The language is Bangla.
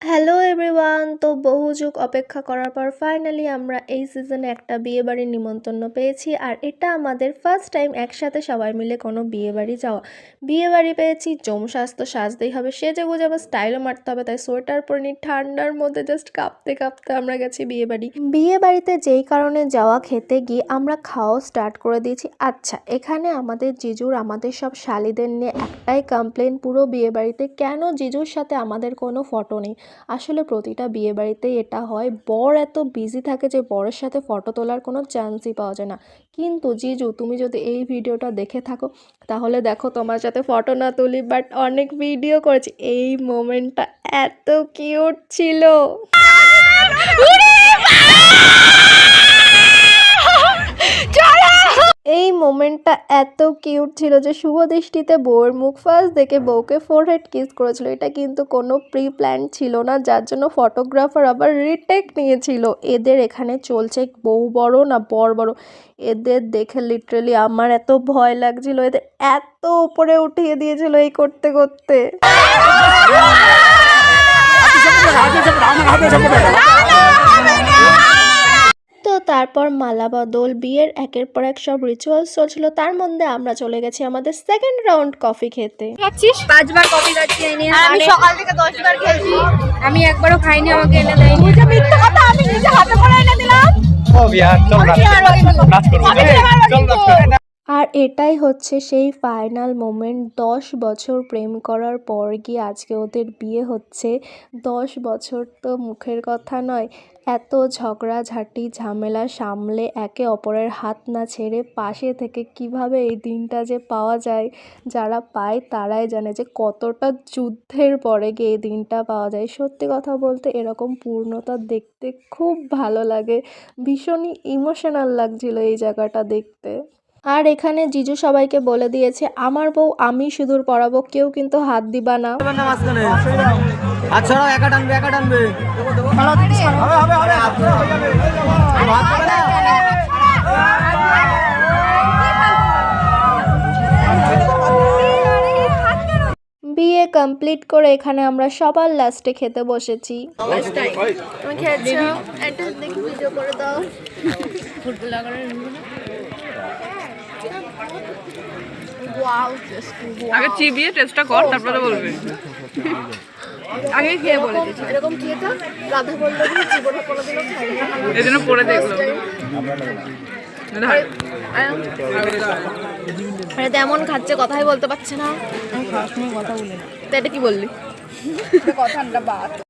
হ্যালো এভরিওয়ান, তো বহু যুগ অপেক্ষা করার পর ফাইনালি আমরা এই সিজনে একটা বিয়েবাড়ির নিমন্ত্রণ পেয়েছি। আর এটা আমাদের ফার্স্ট টাইম একসাথে সবাই মিলে কোনো বিয়েবাড়ি যাওয়া। বিয়েবাড়ি পেয়েছি, জম সাজ তো সাজতেই হবে, সেজে গুজে আবার স্টাইলও মারতে হবে, তাই সোয়েটার পরে নিয়ে ঠান্ডার মধ্যে জাস্ট কাঁপতে কাঁপতে আমরা গেছি বিয়েবাড়িতে যেই কারণে যাওয়া, খেতে গিয়ে আমরা খাওয়া স্টার্ট করে দিয়েছি। আচ্ছা, এখানে আমাদের জিজুর আমাদের সব শালিদের নিয়ে একটাই কমপ্লেন, পুরো বিয়েবাড়িতে কেন জিজুর সাথে আমাদের কোনো ফটো নেই। আসলে প্রতিটা বিয়েবাড়িতেই এটা হয়, বর এত বিজি থাকে যে বরের সাথে ফটো তোলার কোনো চান্সই পাওয়া যায় না। কিন্তু জিজু, তুমি যদি এই ভিডিওটা দেখে থাকো তাহলে দেখো, তোমার সাথে ফটো না তুলি বাট অনেক ভিডিও করেছি। এই মোমেন্টটা এত কিউট ছিল। এই মোমেন্টটা এত কিউট ছিল যে শুভ দৃষ্টিতে বউয়ের মুখ ফার্স্ট দেখে বউকে ফোরহেড কিস করেছিল। এটা কিন্তু কোনো প্রি প্ল্যান ছিল না, যার জন্য ফটোগ্রাফার আবার রিটেক নিয়েছিল। এদের এখানে চলছে বউ বড় না বর বড়। এদের দেখে লিটারালি আমার এত ভয় লাগছিল, এদের এত উপরে উঠিয়ে দিয়েছিল এই করতে করতে। তো তারপর মালা বদল, বিয়ের একের পর এক সব রিচুয়ালস চলছিল। তার মধ্যে আমরা চলে গেছি আমাদের সেকেন্ড রাউন্ড কফি খেতে। 5বার কফি খাচ্ছি, আমি সকাল থেকে 10বার খেয়েছি, আমি একবারও খাইনি, আমাকে এনে দেয়নি। মিথ্যা কথা, আমি নিজে হাতে করে এনে দিলাম। আর এটাই হচ্ছে সেই ফাইনাল মোমেন্ট। 10 বছর প্রেম করার পর গিয়ে আজকে ওদের বিয়ে হচ্ছে। 10 বছর তো মুখের কথা নয়, এত ঝগড়াঝাটি ঝামেলা সামলে একে অপরের হাত না ছেড়ে পাশে থেকে কিভাবে এই দিনটা যে পাওয়া যায়, যারা পায় তারাই জানে যে কতটা যুদ্ধের পরে গিয়ে এই দিনটা পাওয়া যায়। সত্যি কথা বলতে এরকম পূর্ণতা দেখতে খুব ভালো লাগে, ভীষণই ইমোশনাল লাগছিল এই জায়গাটা দেখতে। আর এখানে জিজু সবাইকে বলে দিয়েছে, আমার বউ আমি সিঁদুর পরাবো, কেউ কিন্তু হাত দিবা না। বিয়ে কমপ্লিট করে এখানে আমরা সবার লাস্টে খেতে বসেছি। আগে চিবিয়ে টেস্টটা কর, তারপরে বলবে। আগে খেয়ে বলে দিচ্ছি, এরকম খেয়েটা রাধা বল্লভী জীবনে কোনোদিনও খাইনি, এই জন্য পরে দেখলো। তেমন খাচ্ছে, কথাই বলতে পারছে না। আমি খাওয়ার সময় কথা বলি না। তো এটা কি বললি? কথা আমরা বাদ।